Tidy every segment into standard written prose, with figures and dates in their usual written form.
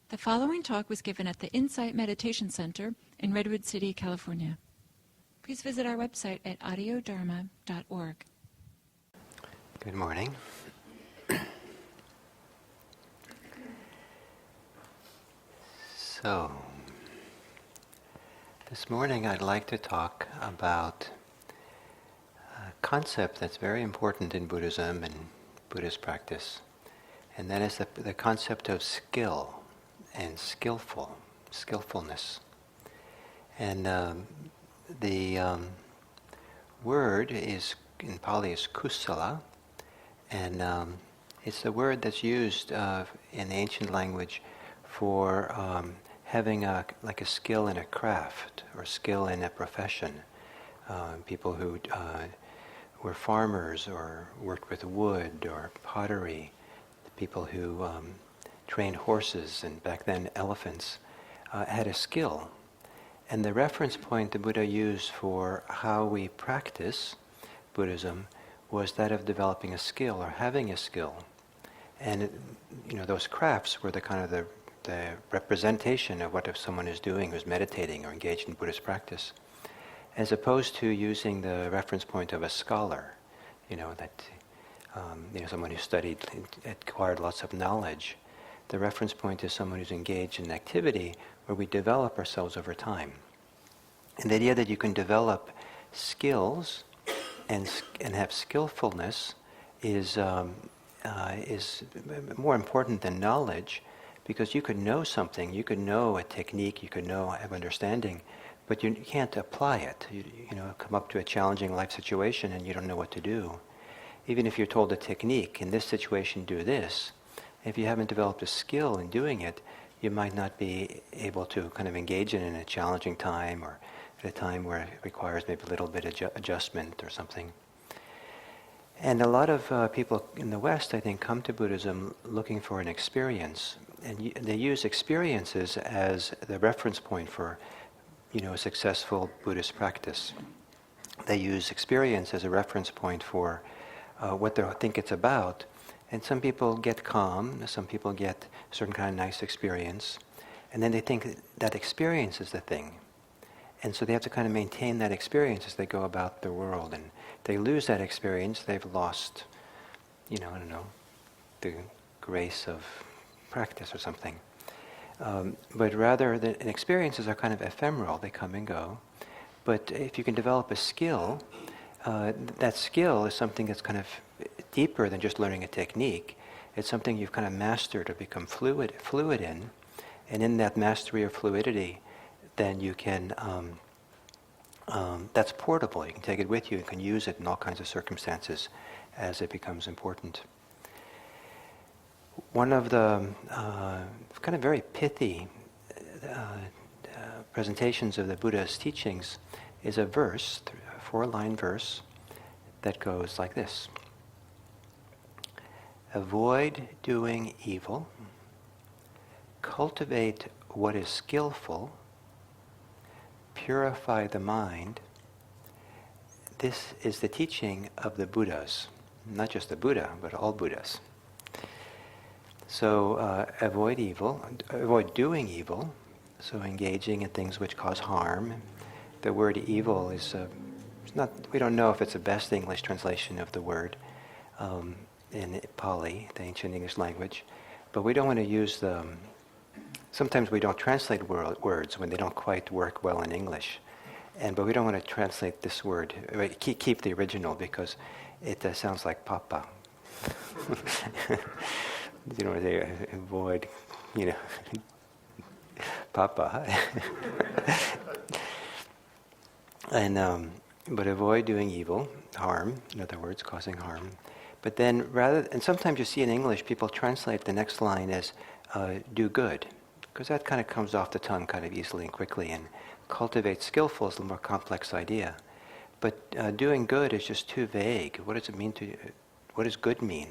The following talk was given at the Insight Meditation Center in Redwood City, California. Please visit our website at audiodharma.org. Good morning. So, this morning I'd like to talk about a concept that's very important in Buddhism and Buddhist practice, and that is the concept of skill and skillfulness. And the word is, in Pali, is kusala, and it's the word that's used in the ancient language for having a skill in a craft or skill in a profession. People who were farmers or worked with wood or pottery, people who trained horses, and back then elephants, had a skill. And the reference point the Buddha used for how we practice Buddhism was that of developing a skill or having a skill. And those crafts were the kind of the representation of what if someone is doing who's meditating or engaged in Buddhist practice, as opposed to using the reference point of a scholar, someone who studied, acquired lots of knowledge. The reference point is someone who's engaged in activity where we develop ourselves over time. And the idea that you can develop skills and have skillfulness is more important than knowledge, because you could know something, you could know a technique, you could have understanding, but you can't apply it. You come up to a challenging life situation and you don't know what to do. Even if you're told a technique, in this situation do this, if you haven't developed a skill in doing it, you might not be able to kind of engage in a challenging time, or at a time where it requires maybe a little bit of adjustment or something. And a lot of people in the West, I think, come to Buddhism looking for an experience. And they use experiences as the reference point for, a successful Buddhist practice. They use experience as a reference point for what they think it's about. And some people get calm, some people get a certain kind of nice experience, and then they think that experience is the thing. And so they have to kind of maintain that experience as they go about the world. And if they lose that experience, they've lost, the grace of practice or something. But rather, experiences are kind of ephemeral, they come and go. But if you can develop a skill, that skill is something that's kind of deeper than just learning a technique. It's something you've kind of mastered or become fluid in. And in that mastery of fluidity, then you can, that's portable. You can take it with you, you can use it in all kinds of circumstances as it becomes important. One of the kind of very pithy presentations of the Buddha's teachings is a verse, a 4-line verse, that goes like this. Avoid doing evil, cultivate what is skillful, purify the mind. This is the teaching of the Buddhas, not just the Buddha, but all Buddhas. So avoid evil, avoid doing evil, so engaging in things which cause harm. The word evil is not, we don't know if it's the best English translation of the word in Pali, the ancient English language, but we don't want to use sometimes we don't translate words when they don't quite work well in English, but we don't want to translate this word, keep the original, because it sounds like papa. They avoid, papa. And but avoid doing evil, harm, in other words, causing harm. But then and sometimes you see in English people translate the next line as do good, because that kind of comes off the tongue kind of easily and quickly, and cultivate skillful is a more complex idea. But doing good is just too vague. What does it mean what does good mean?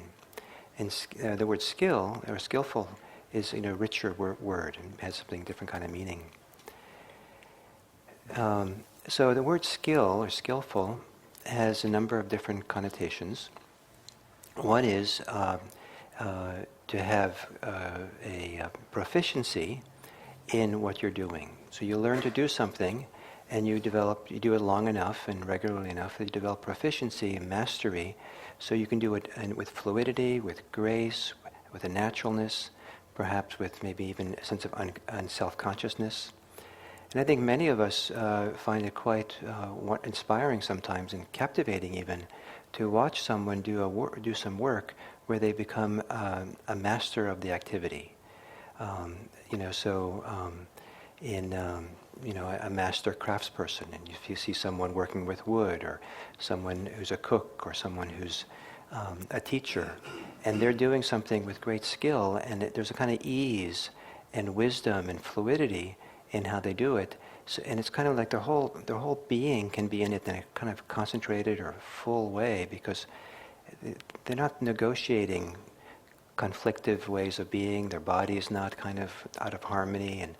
And the word skill, or skillful, is a richer word and has something different kind of meaning. So the word skill or skillful has a number of different connotations. One is to have a proficiency in what you're doing. So you learn to do something, and you do it long enough and regularly enough that you develop proficiency and mastery, so you can do it with fluidity, with grace, with a naturalness, perhaps with maybe even a sense of self-consciousness. And I think many of us find it quite inspiring sometimes, and captivating even, to watch someone do some work where they become a master of the activity. A master craftsperson, and if you see someone working with wood, or someone who's a cook, or someone who's a teacher, and they're doing something with great skill, and there's a kind of ease and wisdom and fluidity in how they do it. So, and it's kind of like their whole being can be in it in a kind of concentrated or full way, because they're not negotiating conflictive ways of being. Their body is not kind of out of harmony, and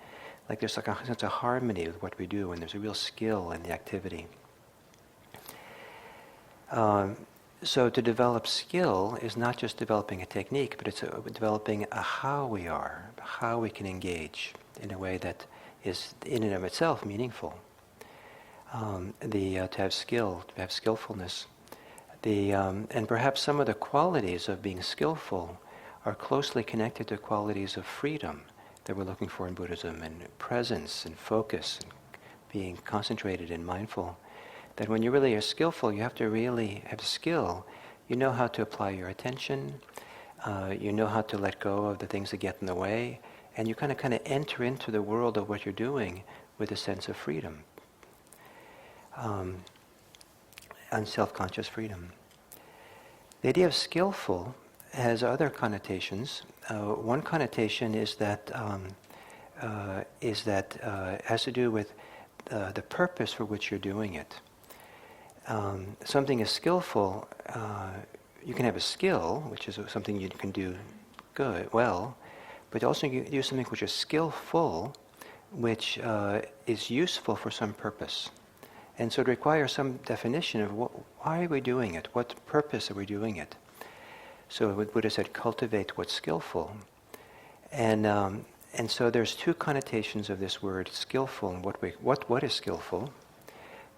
like there's like a sense of harmony with what we do, and there's a real skill in the activity. So to develop skill is not just developing a technique, but it's developing a how we are, how we can engage in a way that is in and of itself meaningful. To have skill, to have skillfulness. And perhaps some of the qualities of being skillful are closely connected to qualities of freedom that we're looking for in Buddhism, and presence and focus and being concentrated and mindful. That when you really are skillful, you have to really have skill. You know how to apply your attention, you know how to let go of the things that get in the way, and you kind of enter into the world of what you're doing with a sense of freedom. Unself-conscious freedom. The idea of skillful has other connotations. One connotation is that has to do with the purpose for which you're doing it. Something is skillful. You can have a skill, which is something you can do well, but also you do something which is skillful, which is useful for some purpose. And so it requires some definition of why are we doing it? What purpose are we doing it? So what Buddha said, cultivate what's skillful. And so there's two connotations of this word, skillful, and what is skillful.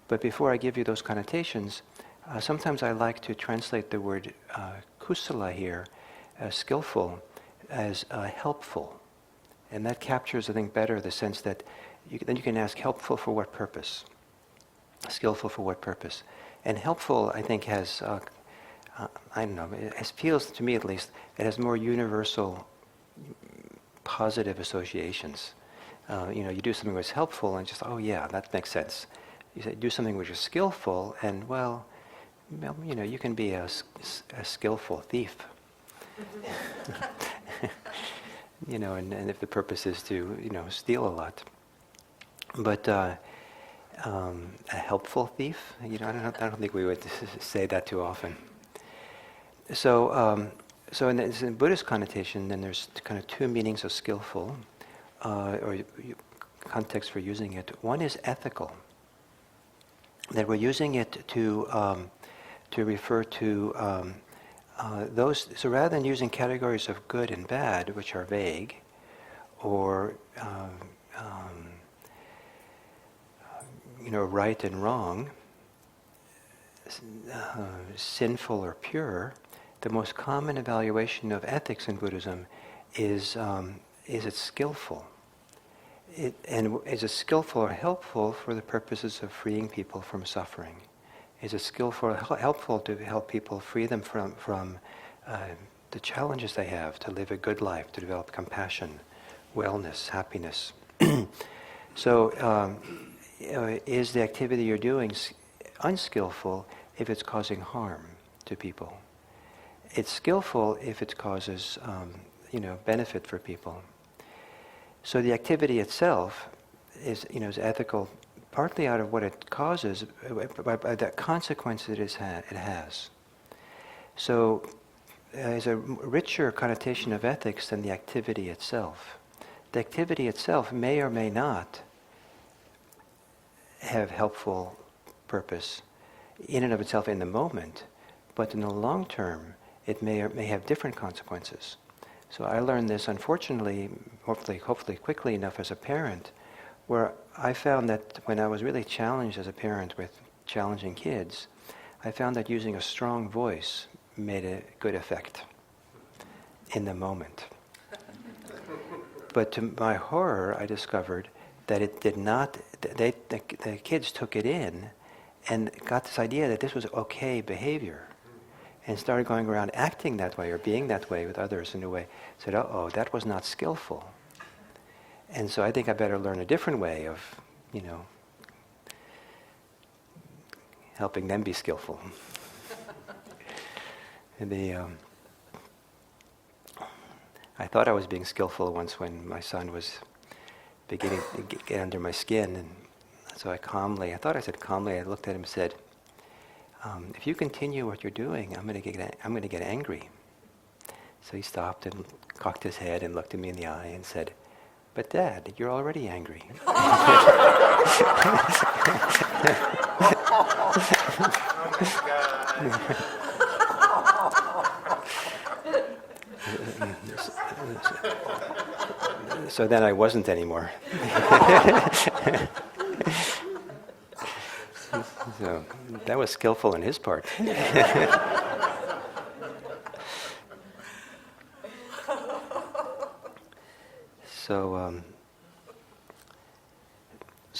But before I give you those connotations, sometimes I like to translate the word kusala here, skillful, as helpful. And that captures, I think, better the sense that then you can ask, helpful for what purpose? Skillful for what purpose? And helpful, I think, has, I don't know, it feels to me at least, it has more universal positive associations. You do something that's helpful and just, oh yeah, that makes sense. You say, do something which is skillful, and well, you can be a skillful thief. And if the purpose is to, steal a lot. But a helpful thief, I don't think we would say that too often. So in Buddhist connotation, then there's kind of two meanings of skillful, or context for using it. One is ethical, that we're using it to refer to those. So rather than using categories of good and bad, which are vague, or right and wrong, sinful or pure, the most common evaluation of ethics in Buddhism is it skillful? And is it skillful or helpful for the purposes of freeing people from suffering? Is it skillful or helpful to help people free them from the challenges they have to live a good life, to develop compassion, wellness, happiness? So is the activity you're doing unskillful if it's causing harm to people? It's skillful if it causes benefit for people. So the activity itself is ethical, partly out of what it causes, by the consequence that it has. So there's a richer connotation of ethics than the activity itself. The activity itself may or may not have helpful purpose in and of itself in the moment, but in the long term, it may or may have different consequences. So I learned this, unfortunately, hopefully quickly enough as a parent, where I found that when I was really challenged as a parent with challenging kids, I found that using a strong voice made a good effect in the moment. But to my horror, I discovered that it did not, the kids took it in and got this idea that this was okay behavior and started going around acting that way or being that way with others in a way. Said, that was not skillful. And so I think I better learn a different way of, helping them be skillful. I thought I was being skillful once when my son was beginning to get under my skin, and so I said calmly, I looked at him and said, if you continue what you're doing, I'm going to get angry. So he stopped and cocked his head and looked at me in the eye and said, "But Dad, you're already angry." So then I wasn't anymore. So that was skillful on his part. So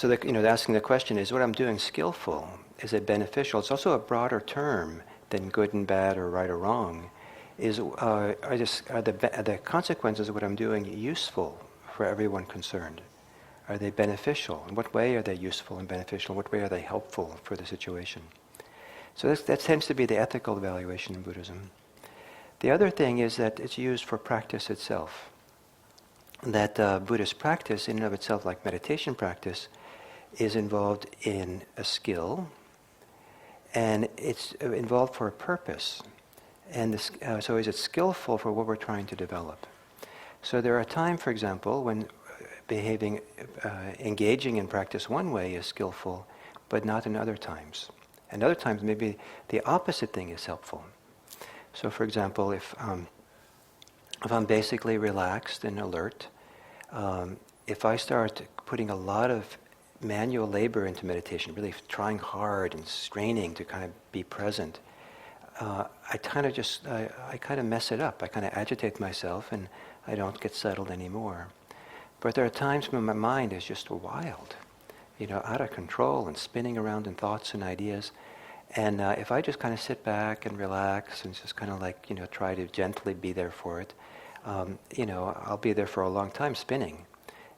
asking the question, is what I'm doing skillful? Is it beneficial? It's also a broader term than good and bad or right or wrong. Are the consequences of what I'm doing useful for everyone concerned? Are they beneficial? In what way are they useful and beneficial? In what way are they helpful for the situation? So that tends to be the ethical evaluation in Buddhism. The other thing is that it's used for practice itself. That Buddhist practice, in and of itself, like meditation practice, is involved in a skill, and it's involved for a purpose. And so is it skillful for what we're trying to develop? So there are times, for example, when engaging in practice one way is skillful, but not in other times. And other times, maybe the opposite thing is helpful. So, for example, if I'm basically relaxed and alert, if I start putting a lot of manual labor into meditation, really trying hard and straining to kind of be present, I kind of mess it up. I kind of agitate myself and I don't get settled anymore. But there are times when my mind is just wild, out of control and spinning around in thoughts and ideas. And if I just kind of sit back and relax and just kind of try to gently be there for it, I'll be there for a long time spinning.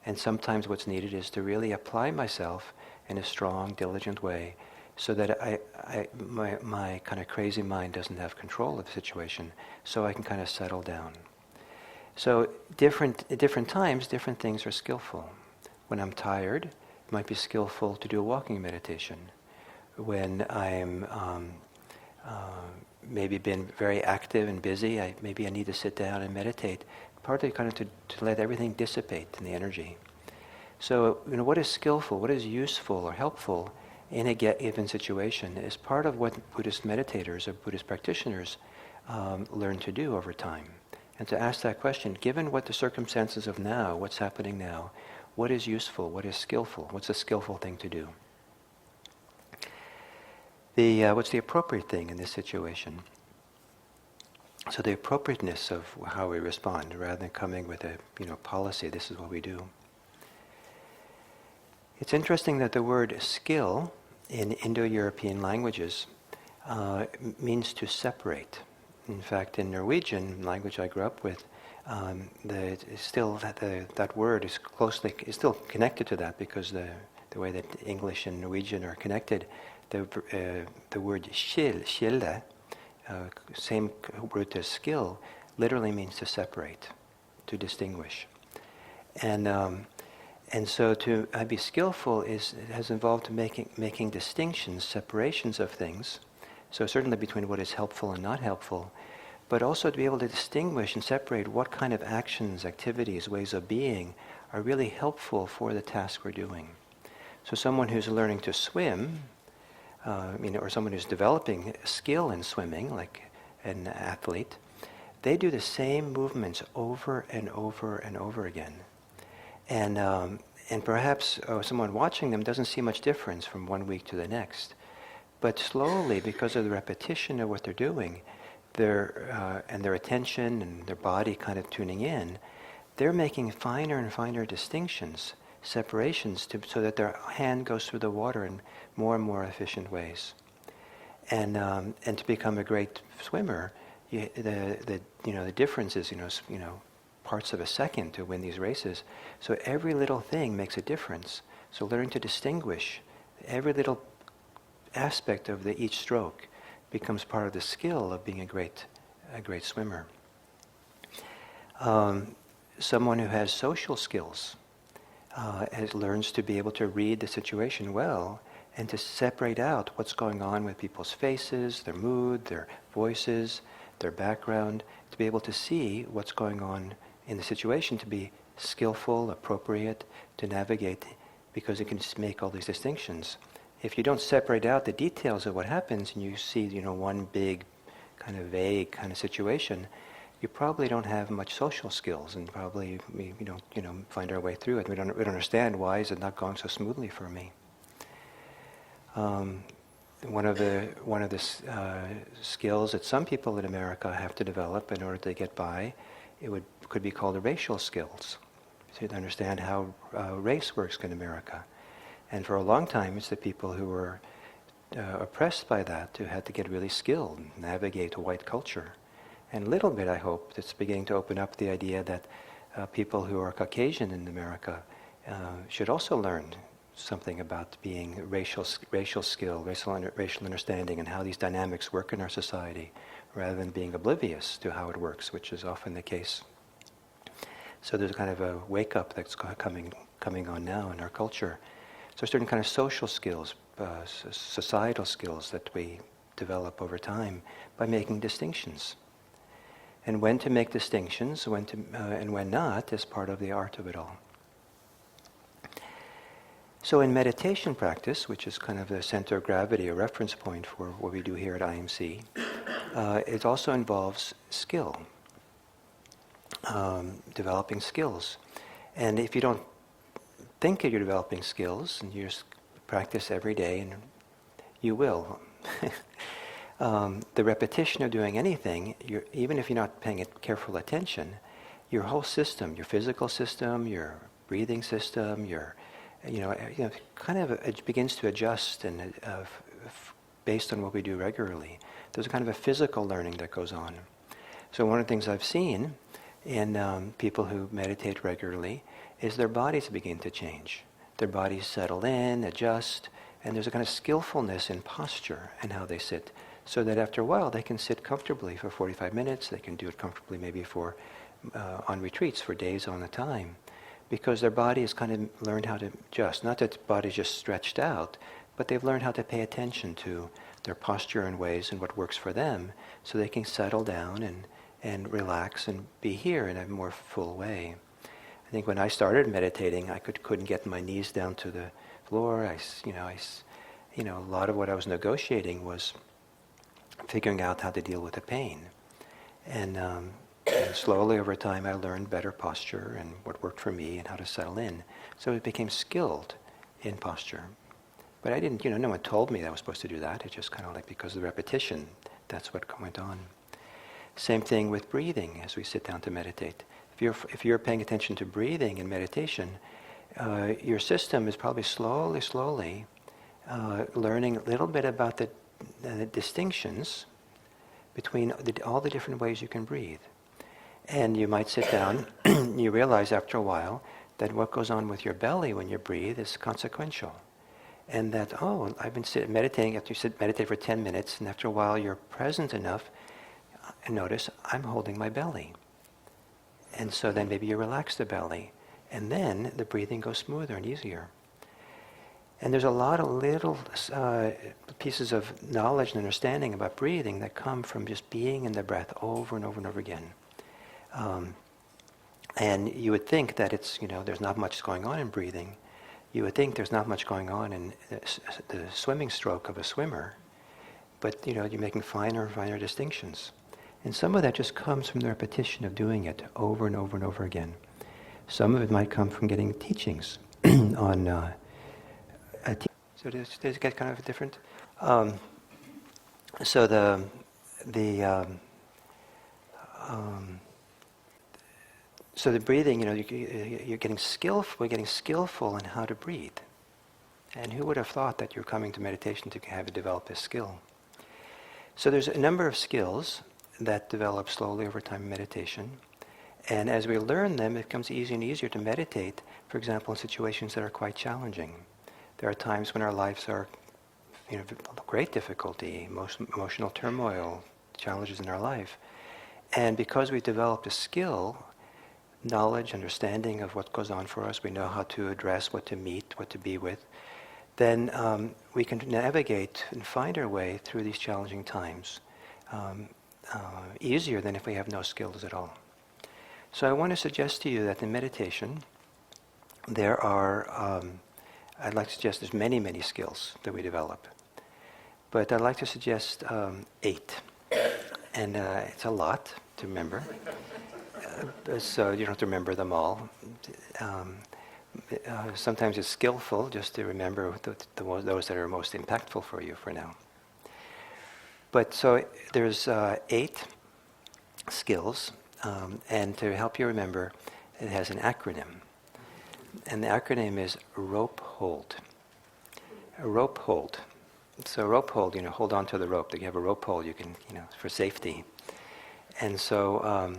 And sometimes what's needed is to really apply myself in a strong, diligent way so that my kind of crazy mind doesn't have control of the situation, so I can kind of settle down. So at different times, different things are skillful. When I'm tired, it might be skillful to do a walking meditation. When I'm maybe been very active and busy, maybe I need to sit down and meditate, partly kind of to let everything dissipate in the energy. So, what is skillful, what is useful or helpful in a given situation is part of what Buddhist meditators or Buddhist practitioners learn to do over time. And to ask that question, given what the circumstances of now, what's happening now, what is useful, what is skillful, what's a skillful thing to do? What's the appropriate thing in this situation? So the appropriateness of how we respond, rather than coming with a policy, this is what we do. It's interesting that the word skill in Indo-European languages means to separate. In fact, in Norwegian, language I grew up with, that word is still connected to that, because the way that English and Norwegian are connected, the word skille, same root as skill, literally means to separate, to distinguish. And so to be skillful has involved making distinctions, separations of things. So certainly between what is helpful and not helpful, but also to be able to distinguish and separate what kind of actions, activities, ways of being are really helpful for the task we're doing. So someone who's learning to swim, or someone who's developing a skill in swimming, like an athlete, they do the same movements over and over and over again. And perhaps someone watching them doesn't see much difference from one week to the next. But slowly, because of the repetition of what they're doing, and their attention and their body kind of tuning in, they're making finer and finer distinctions, separations, so that their hand goes through the water in more and more efficient ways. And to become a great swimmer, the difference is parts of a second to win these races. So every little thing makes a difference. So learning to distinguish every little aspect of each stroke becomes part of the skill of being a great swimmer. Someone who has social skills learns to be able to read the situation well and to separate out what's going on with people's faces, their mood, their voices, their background, to be able to see what's going on in the situation, to be skillful, appropriate, to navigate, because it can just make all these distinctions. If you don't separate out the details of what happens and you see, one big kind of vague kind of situation, you probably don't have much social skills, and probably we don't, find our way through it. We don't understand, why is it not going so smoothly for me? One of the skills that some people in America have to develop in order to get by, could be called the racial skills, so to understand how race works in America. And for a long time, it's the people who were oppressed by that who had to get really skilled and navigate a white culture. And little bit, I hope, it's beginning to open up the idea that people who are Caucasian in America should also learn something about being racial skill, racial understanding, and how these dynamics work in our society, rather than being oblivious to how it works, which is often the case. So there's kind of a wake-up that's coming on now in our culture. So certain kind of social skills, societal skills that we develop over time by making distinctions. And when to make distinctions, and when not, is part of the art of it all. So in meditation practice, which is kind of the center of gravity, a reference point for what we do here at IMC, it also involves skill, developing skills. And if you don't think that you're developing skills, and you just practice every day, and you will. The repetition of doing anything, even if you're not paying careful attention, your whole system, your physical system, your breathing system, kind of it begins to adjust and based on what we do regularly. There's a kind of a physical learning that goes on. So one of the things I've seen in people who meditate regularly is their bodies begin to change. Their bodies settle in, adjust, and there's a kind of skillfulness in posture and how they sit, so that after a while they can sit comfortably for 45 minutes. They can do it comfortably maybe on retreats for days on a time, because their body has kind of learned how to adjust. Not that the body's just stretched out, but they've learned how to pay attention to their posture and ways and what works for them, so they can settle down and relax and be here in a more full way. I think when I started meditating, I couldn't get my knees down to the floor. A lot of what I was negotiating was figuring out how to deal with the pain. And slowly over time, I learned better posture and what worked for me and how to settle in. So it became skilled in posture. But I didn't, no one told me that I was supposed to do that. It just kind of like, because of the repetition, that's what went on. Same thing with breathing as we sit down to meditate. If you're paying attention to breathing in meditation, your system is probably slowly learning a little bit about the distinctions between all the different ways you can breathe. And you might sit down, you realize after a while that what goes on with your belly when you breathe is consequential. And that, I've been meditating, after you meditate for 10 minutes, and after a while you're present enough, and notice, I'm holding my belly. And so then maybe you relax the belly, and then the breathing goes smoother and easier. And there's a lot of little pieces of knowledge and understanding about breathing that come from just being in the breath over and over and over again. And you would think that it's, there's not much going on in breathing. You would think there's not much going on in the swimming stroke of a swimmer, but you're making finer and finer distinctions. And some of that just comes from the repetition of doing it over and over and over again. Some of it might come from getting teachings on. So does it get kind of different? So so the breathing, you're getting skillful. We're getting skillful in how to breathe. And who would have thought that you're coming to meditation to have develop this skill? So there's a number of skills that develop slowly over time in meditation. And as we learn them, it becomes easier and easier to meditate, for example, in situations that are quite challenging. There are times when our lives are, great difficulty, emotional turmoil, challenges in our life. And because we've developed a skill, knowledge, understanding of what goes on for us, we know how to address, what to meet, what to be with, then we can navigate and find our way through these challenging times easier than if we have no skills at all. So I want to suggest to you that in meditation, there are, I'd like to suggest there's many, many skills that we develop. But I'd like to suggest 8. And it's a lot to remember. So you don't have to remember them all. Sometimes it's skillful just to remember those that are most impactful for you for now. But so there's 8 skills, and to help you remember, it has an acronym. And the acronym is rope hold. A rope hold. So rope hold, hold on to the rope. You have a rope hold, you can, for safety. And so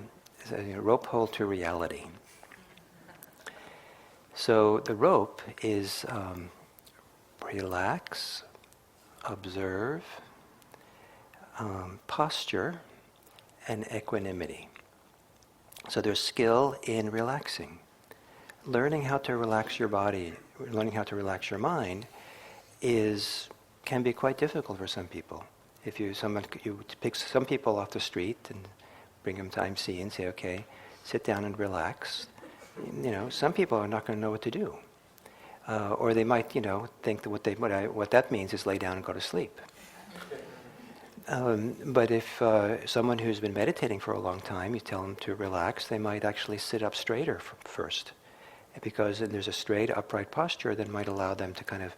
rope hold to reality. So the rope is relax, observe, posture, and equanimity. So there's skill in relaxing. Learning how to relax your body, learning how to relax your mind can be quite difficult for some people. If you pick some people off the street and bring them to IMC and say, okay, sit down and relax, some people are not going to know what to do. Or they might, think that what that means is lay down and go to sleep. But if someone who's been meditating for a long time, you tell them to relax, they might actually sit up straighter first. Because there's a straight, upright posture that might allow them to kind of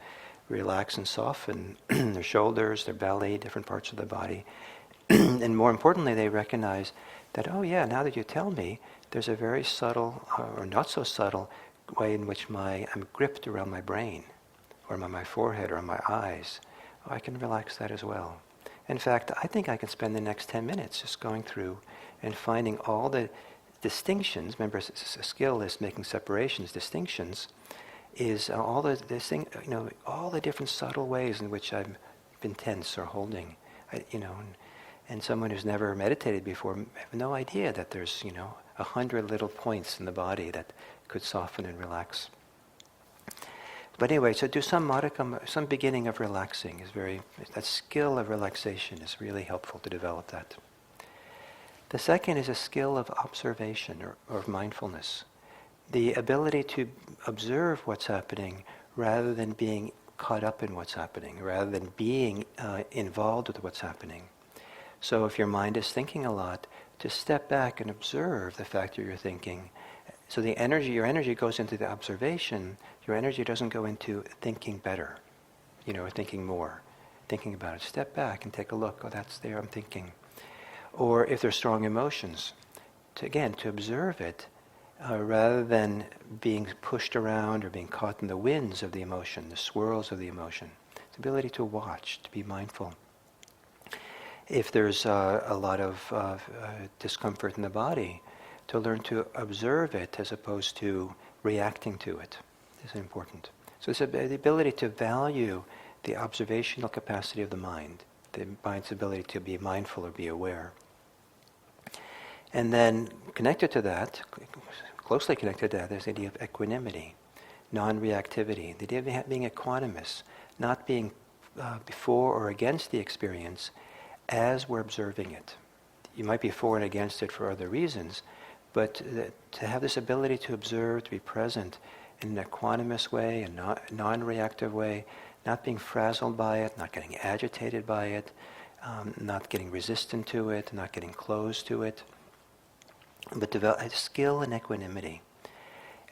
relax and soften their shoulders, their belly, different parts of the body. And more importantly, they recognize that, oh yeah, now that you tell me, there's a very subtle, or not so subtle, way in which I'm gripped around my brain, or on my forehead, or on my eyes. Oh, I can relax that as well. In fact, I think I can spend the next 10 minutes just going through and finding all the distinctions. Remember, skill is making separations. Distinctions is all the different subtle ways in which I've been tense or holding. And someone who's never meditated before have no idea that there's 100 little points in the body that could soften and relax. But anyway, so do some modicum, some beginning of relaxing that skill of relaxation is really helpful to develop that. The second is a skill of observation or mindfulness. The ability to observe what's happening rather than being caught up in what's happening, rather than being involved with what's happening. So if your mind is thinking a lot, to step back and observe the fact that you're thinking. So your energy goes into the observation. Your energy doesn't go into thinking better, or thinking more, thinking about it. Step back and take a look. Oh, that's there, I'm thinking. Or if there's strong emotions, to observe it rather than being pushed around or being caught in the winds of the emotion, the swirls of the emotion. It's the ability to watch, to be mindful. If there's a lot of discomfort in the body, to learn to observe it as opposed to reacting to it is important. So it's the ability to value the observational capacity of the mind, the mind's ability to be mindful or be aware. And then connected to that, closely connected to that, there's the idea of equanimity, non-reactivity, the idea of being equanimous, not being before or against the experience as we're observing it. You might be for and against it for other reasons, but to have this ability to observe, to be present in an equanimous way, a non-reactive way, not being frazzled by it, not getting agitated by it, not getting resistant to it, not getting closed to it, but develop a skill in equanimity.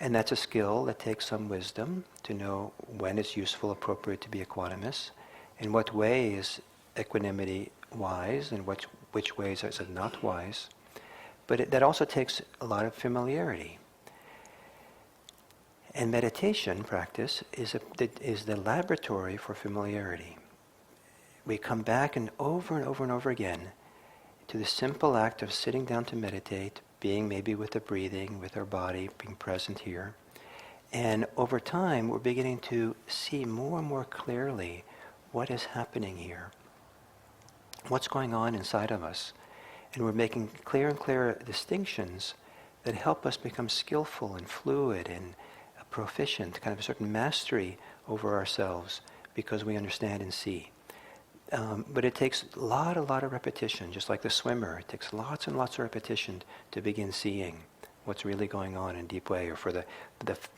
And that's a skill that takes some wisdom to know when it's useful, appropriate to be equanimous, in what way is equanimity wise, and which ways is it not wise. But that also takes a lot of familiarity. And meditation practice is the laboratory for familiarity. We come back and over again to the simple act of sitting down to meditate, being maybe with the breathing, with our body, being present here. And over time, we're beginning to see more and more clearly what is happening here, what's going on inside of us. And we're making clearer and clearer distinctions that help us become skillful and fluid and proficient, kind of a certain mastery over ourselves because we understand and see. But it takes a lot of repetition, just like the swimmer. It takes lots and lots of repetition to begin seeing what's really going on in a deep way, or for the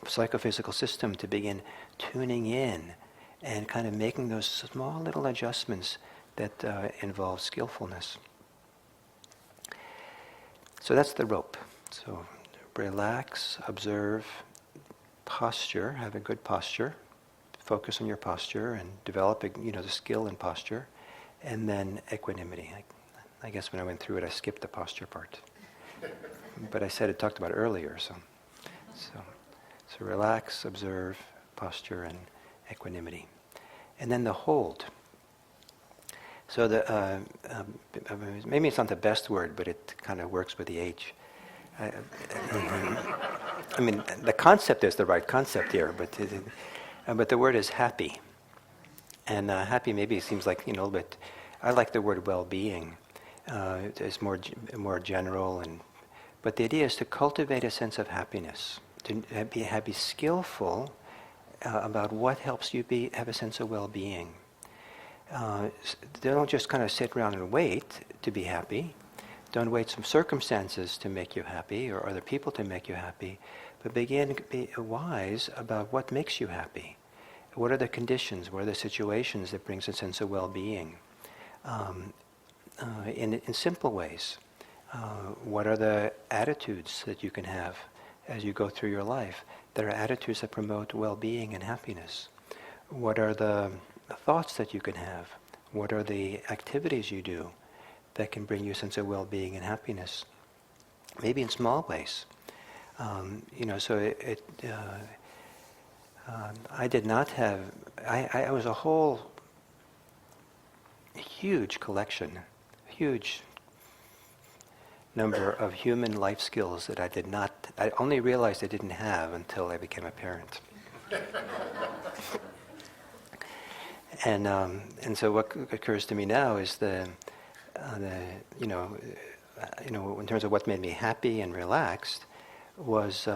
psychophysical system to begin tuning in and kind of making those small little adjustments that involve skillfulness. So that's the rope. So relax, observe, posture, have a good posture, focus on your posture and develop the skill in posture, and then equanimity. I guess when I went through it, I skipped the posture part. But I said it talked about it earlier, so relax, observe, posture, and equanimity. And then the hold. So maybe it's not the best word, but it kind of works with the H. I mean, the concept is the right concept here, but the word is happy. And happy maybe seems like, a little bit, I like the word well-being. It's more general, but the idea is to cultivate a sense of happiness, to be skillful about what helps you have a sense of well-being. Don't just kind of sit around and wait to be happy. Don't wait some circumstances to make you happy or other people to make you happy, but begin to be wise about what makes you happy. What are the conditions, what are the situations that brings a sense of well-being? In simple ways. What are the attitudes that you can have as you go through your life that are attitudes that promote well-being and happiness? What are the thoughts that you can have? What are the activities you do that can bring you a sense of well-being and happiness? Maybe in small ways. I did not have, I was a whole huge collection, huge number of human life skills that I only realized I didn't have until I became a parent. And so what occurs to me now is in terms of what made me happy and relaxed was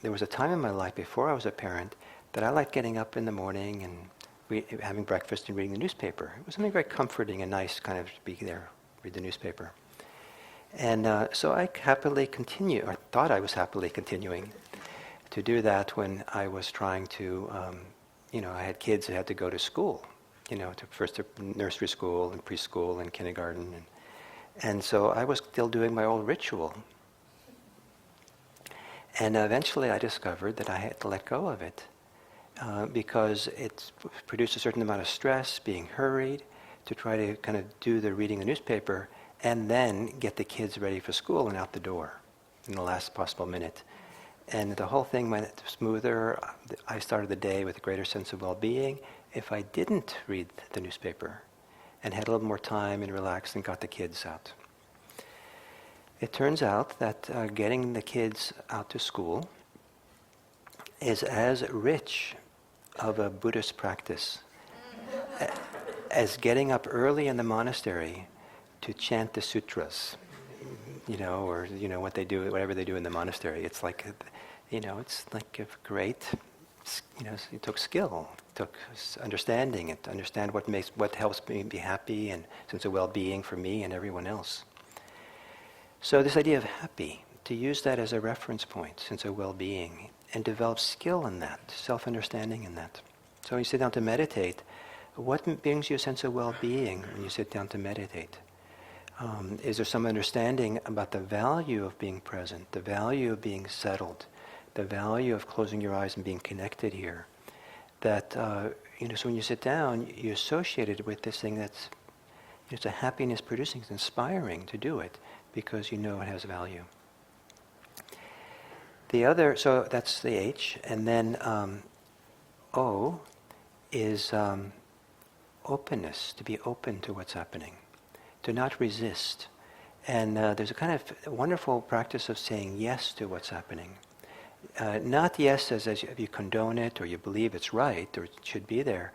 there was a time in my life before I was a parent that I liked getting up in the morning and having breakfast and reading the newspaper. It was something very comforting and nice, kind of to be there, read the newspaper. And so I thought I was happily continuing to do that when I was trying to, I had kids that had to go to school, first to nursery school and preschool and kindergarten. And so I was still doing my old ritual. And eventually I discovered that I had to let go of it because it produced a certain amount of stress, being hurried to try to kind of do the reading the newspaper and then get the kids ready for school and out the door in the last possible minute. And the whole thing went smoother. I started the day with a greater sense of well-being if I didn't read the newspaper and had a little more time and relaxed and got the kids out. It turns out that getting the kids out to school is as rich of a Buddhist practice as getting up early in the monastery to chant the sutras, or what they do, whatever they do in the monastery. It's like, it's like a great, it took skill, it took understanding it, to understand what helps me be happy and sense of well-being for me and everyone else. So this idea of happy, to use that as a reference point, sense of well-being, and develop skill in that, self-understanding in that. So when you sit down to meditate, What brings you a sense of well-being when you sit down to meditate? Is there some understanding about the value of being present, the value of being settled, the value of closing your eyes and being connected here? That, so when you sit down, you associate it with this thing that's, it's a happiness producing, it's inspiring to do it because you know it has value. The other, so that's the H, and then O is openness, to be open to what's happening, to not resist. And there's a kind of wonderful practice of saying yes to what's happening. Not yes as if you condone it or you believe it's right or it should be there,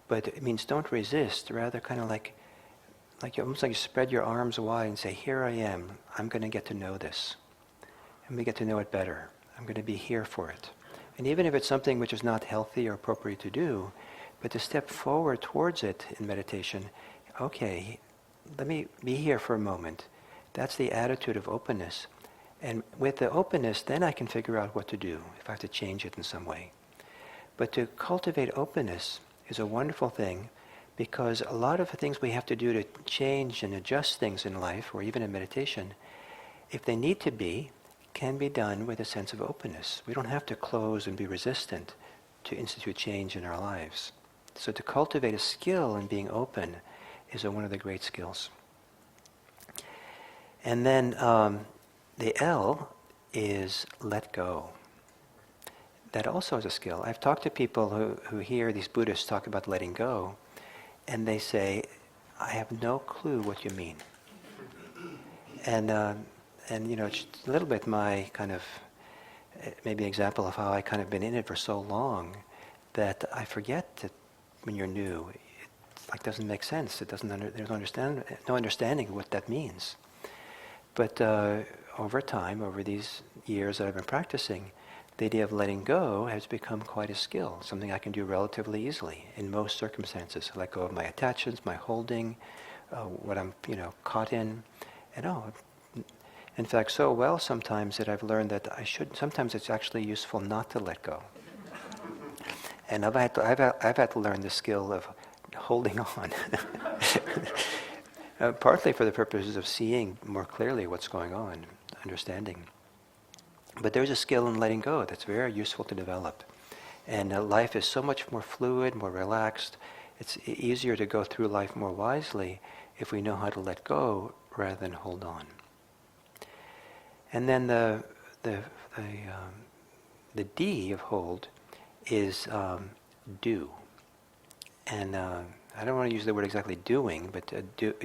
but it means don't resist, rather kind of like you almost like you spread your arms wide and say, here I am, I'm going to get to know this. And we get to know it better. I'm going to be here for it. And even if it's something which is not healthy or appropriate to do, but to step forward towards it in meditation, okay, let me be here for a moment. That's the attitude of openness. And with the openness, then I can figure out what to do, if I have to change it in some way. But to cultivate openness is a wonderful thing, because a lot of the things we have to do to change and adjust things in life, or even in meditation, if they need to be, can be done with a sense of openness. We don't have to close and be resistant to institute change in our lives. So to cultivate a skill in being open is one of the great skills. And then the L is let go. That also is a skill. I've talked to people who hear these Buddhists talk about letting go, and they say, I have no clue what you mean. And it's a little bit my kind of, maybe example of how I kind of been in it for so long that I forget that when you're new, it like doesn't make sense. It doesn't. There's no understanding of what that means. But over time, over these years that I've been practicing, the idea of letting go has become quite a skill, something I can do relatively easily in most circumstances. Let go of my attachments, my holding, what I'm caught in, and in fact, so well sometimes that I've learned that sometimes it's actually useful not to let go. And I've had to learn the skill of holding on. Partly for the purposes of seeing more clearly what's going on, understanding. But there's a skill in letting go that's very useful to develop. And life is so much more fluid, more relaxed. It's easier to go through life more wisely if we know how to let go rather than hold on. And then the D of hold is do. And I don't want to use the word exactly doing, but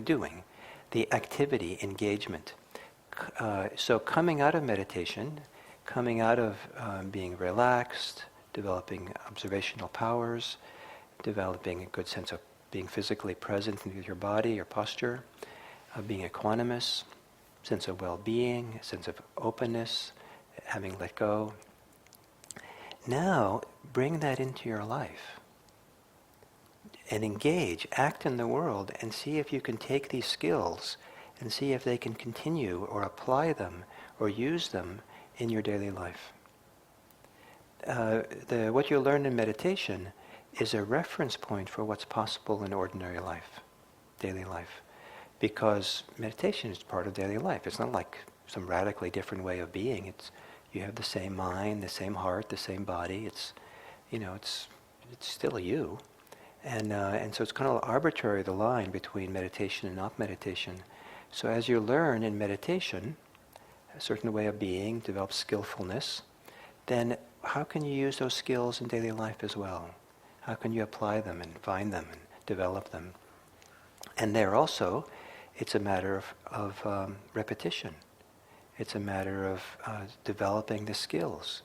doing. The activity, engagement. So coming out of meditation, coming out of being relaxed, developing observational powers, developing a good sense of being physically present with your body, your posture, being equanimous, sense of well-being, sense of openness, having let go. Now, bring that into your life and engage, act in the world, and see if you can take these skills and see if they can continue or apply them or use them in your daily life. What you learn in meditation is a reference point for what's possible in ordinary life, daily life. Because meditation is part of daily life. It's not like some radically different way of being. You have the same mind, the same heart, the same body. It's still you, and so it's kind of arbitrary, the line between meditation and not meditation. So as you learn in meditation a certain way of being, develop skillfulness, then how can you use those skills in daily life as well? How can you apply them and find them and develop them? And there also, it's a matter of repetition. It's a matter of developing the skills.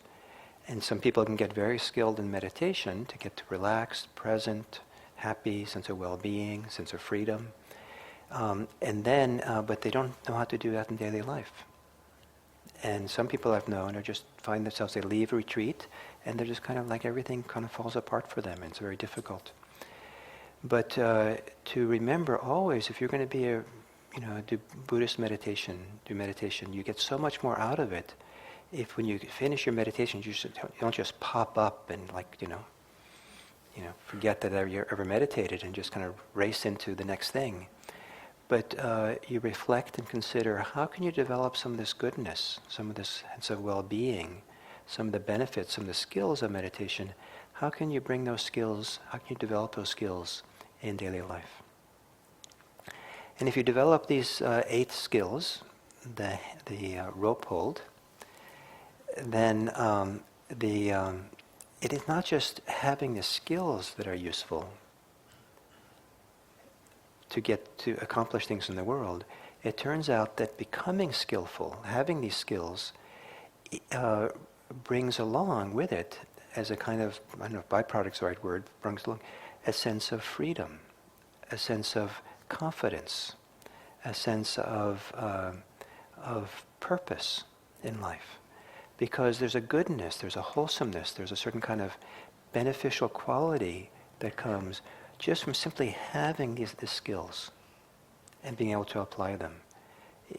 And some people can get very skilled in meditation to get relaxed, present, happy, sense of well-being, sense of freedom. But they don't know how to do that in daily life. And some people I've known are just find themselves, they leave retreat, and they're just kind of like everything kind of falls apart for them, and it's very difficult. But to remember always, if you're going to be do Buddhist meditation, you get so much more out of it if when you finish your meditation, you don't just pop up and forget that you ever meditated and just kind of race into the next thing. But you reflect and consider, how can you develop some of this goodness, some of this sense of well-being, some of the benefits, some of the skills of meditation? How can you bring those skills, how can you develop those skills in daily life? And if you develop these 8 skills, the rope hold, then it is not just having the skills that are useful to get to accomplish things in the world. It turns out that becoming skillful, having these skills, brings along with it, as a kind of, I don't know if byproduct's the right word, brings along a sense of freedom, a sense of confidence, a sense of purpose in life. Because there's a goodness, there's a wholesomeness, there's a certain kind of beneficial quality that comes just from simply having these skills and being able to apply them,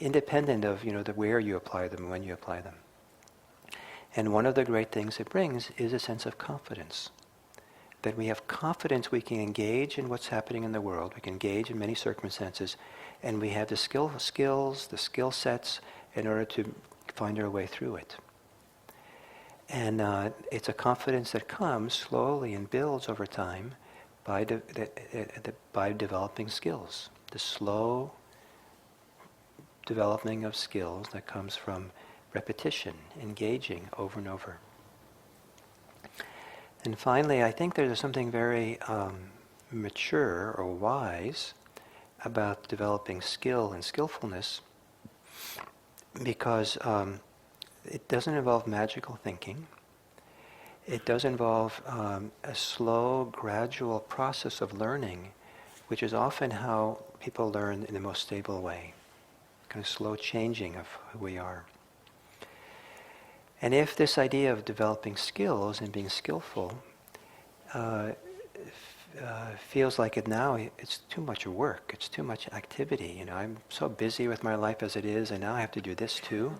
independent of the where you apply them and when you apply them. And one of the great things it brings is a sense of confidence. That we have confidence we can engage in what's happening in the world, we can engage in many circumstances, and we have the skills, the skill sets in order to find our way through it. And it's a confidence that comes slowly and builds over time by developing skills. The slow developing of skills that comes from repetition, engaging over and over. And finally, I think there's something very mature or wise about developing skill and skillfulness, because it doesn't involve magical thinking. It does involve a slow, gradual process of learning, which is often how people learn in the most stable way, kind of slow changing of who we are. And if this idea of developing skills and being skillful feels like it's too much work, it's too much activity. I'm so busy with my life as it is, and now I have to do this too.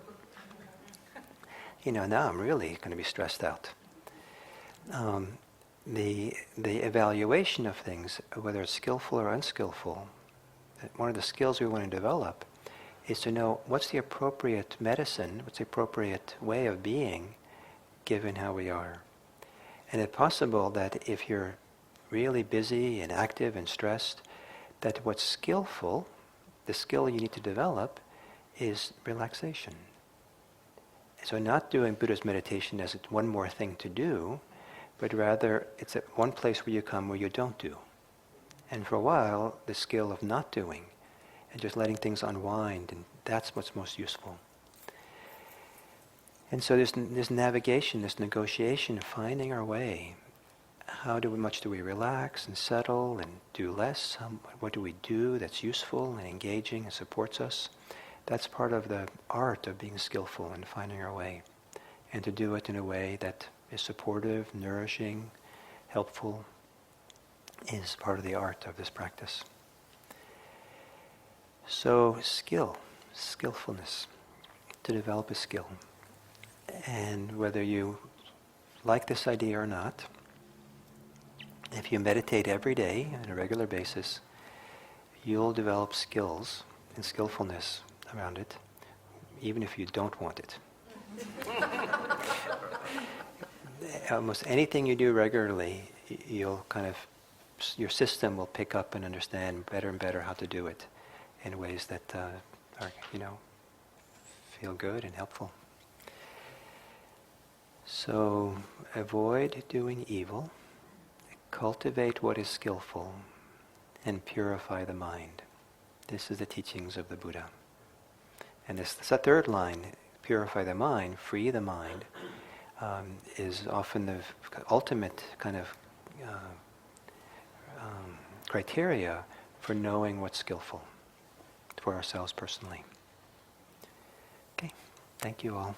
Now I'm really going to be stressed out. The evaluation of things, whether it's skillful or unskillful, one of the skills we want to develop is to know what's the appropriate medicine, what's the appropriate way of being, given how we are. And it's possible that if you're really busy and active and stressed, that what's skillful, the skill you need to develop, is relaxation. So not doing Buddha's meditation as it's one more thing to do, but rather it's at one place where you come where you don't do. And for a while, the skill of not doing and just letting things unwind, and that's what's most useful. And so this navigation, this negotiation of finding our way. How much do we relax and settle and do less? What do we do that's useful and engaging and supports us? That's part of the art of being skillful and finding our way. And to do it in a way that is supportive, nourishing, helpful, is part of the art of this practice. So skillfulness, to develop a skill. And whether you like this idea or not, if you meditate every day on a regular basis, you'll develop skills and skillfulness around it, even if you don't want it. Almost anything you do regularly, your system will pick up and understand better and better how to do it in ways that are, feel good and helpful. So avoid doing evil, cultivate what is skillful, and purify the mind. This is the teachings of the Buddha. And this the third line, purify the mind, free the mind, is often the ultimate kind of criteria for knowing what's skillful for ourselves personally. Okay, thank you all.